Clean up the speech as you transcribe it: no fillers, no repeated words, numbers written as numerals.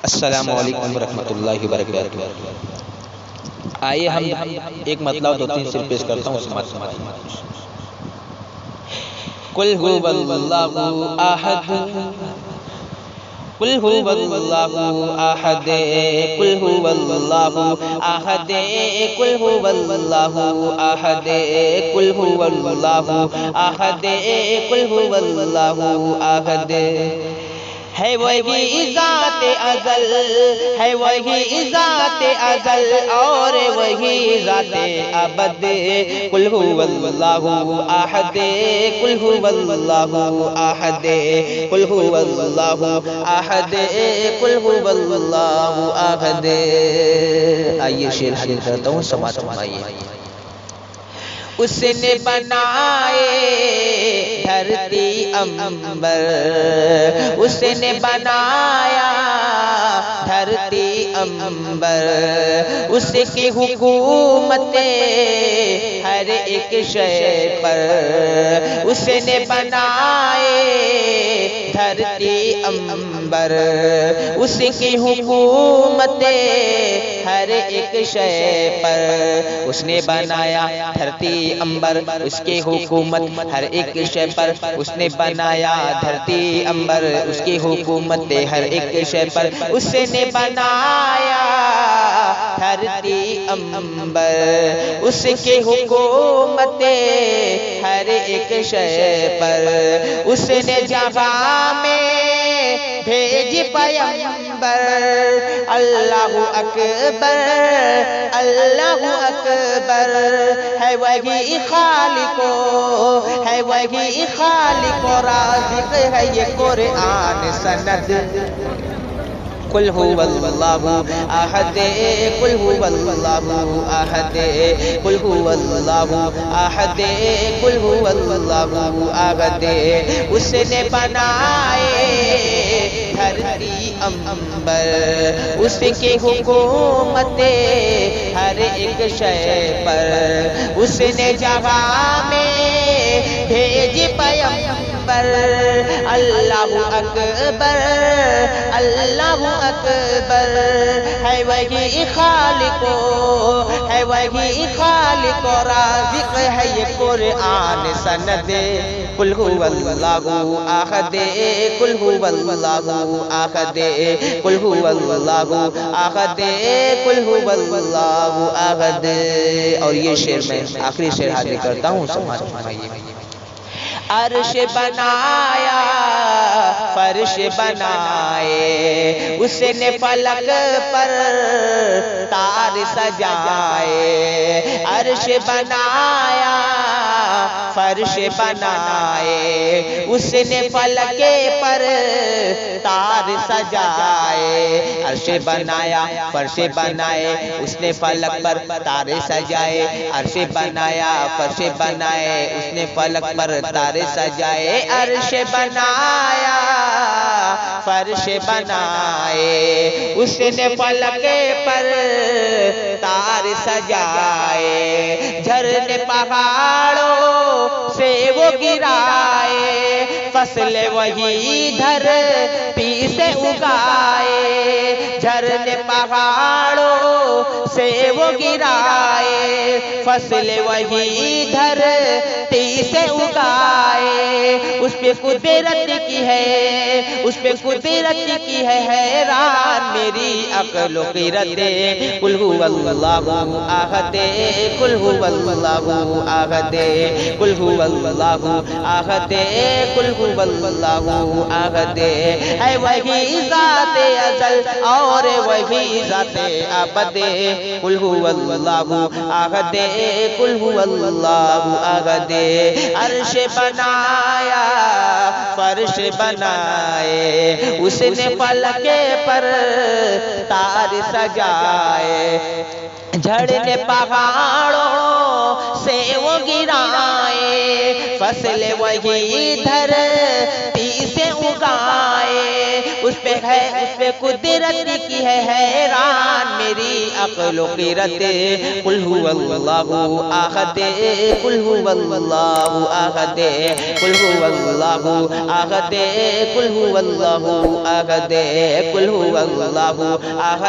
السلام علیکم ورحمۃ اللہ وبرکاتہ۔ آئیے ہم ایک مطلب دو تین صرف پیش کرتا ہوں، قل هو اللہ احد، قل هو اللہ احد، قل هو اللہ احد، قل هو اللہ احد، قل هو اللہ احد، قل هو اللہ احد۔ ہے وہی ذات ازل، ہے وہی ذات ازل اور وہی ذات ابد، قل هو اللہ احد، قل هو اللہ احد، قل هو اللہ احد، قل هو اللہ احد۔ آئیے شعر حاضر کرتا ہوں، سماعت فرمائیے۔ اس نے بنائے دھرتی امبر، اس نے بنایا دھرتی امبر، اس کی حکومت ہر ایک شے پر، اس نے بنائے دھرتی امبر، اس کی حکومت ہر ایک شے پر، اس نے بنایا دھرتی امبر، اس کی حکومت ہر ایک شے پر، اس نے بنایا دھرتی امبر، اس کی حکومت ہر ایک شے پر، اس نے بنایا دھرتی امبر، اس کی حکومت ہر ایک شے پر، اس نے جہاں میں بھیج پیغمبر، اللہ اکبر اللہ اکبر، ہے وہی خالق، ہے وہی خالق رازق، ہے یہ قرآن سند۔ قل هو اللہ احد، قل هو اللہ احد، قل هو اللہ احد، قل هو اللہ احد۔ اس نے بنائے دھرتی امبر، اس کی حکومت ہر ایک شے پر، اس نے جہاں میں بھیج پیغمبر، اللہ اکبر اللہ اکبر، ہے وہی خالق، ہے وہی خالق رازق، ہے یہ قرآن سند۔ قل هو اللہ احد، قل هو اللہ احد، قل هو اللہ احد، قل هو اللہ احد۔ اور یہ شعر میں آخری شعر حاضر کرتا ہوں، سماعت فرمائیے۔ عرش بنایا فرش بنائے، اس نے فلک پر تار سجائے، عرش بنایا فرش بنائے، اس نے فلک پر تار سجائے، عرش بنایا فرش بنائے، اس نے فلک پر تار سجائے، عرش بنایا فرش بنائے، اس نے فلک پر تار سجائے، عرش بنایا فرش بنائے، اس نے فلک پر تار سجائے، جھرنے پہاڑوں سے وہ گرائے، فصل وہی دھرتی سے اگائے، جھرنے پہاڑوں سے وہ گرائے، فصل وہی دھرتی سے اگائے، اس پہ قدرت کی ہے، اس پہ قدرت کی ہے حیران میری عقل و خیرت۔ قل هو اللہ احد، قل هو اللہ احد، قل هو اللہ احد، قل هو اللہ احد، ہے وہی ذات ازل اور وہی ذات ابد، قل هو اللہ احد، قل هو اللہ احد۔ عرش بنایا فرش بنائے، اس نے فلک پر تار سجائے، جھڑنے پہاڑوں سے وہ گرائے، فصل وہی دھرتی سے اگائے، اس پہ ہے اس پہ قدرت کی ہے حیران میری عقل و قدرت قل هو اللہ احد قل هو اللہ احد قل هو اللہ احد قل هو اللہ احد قل هو اللہ احد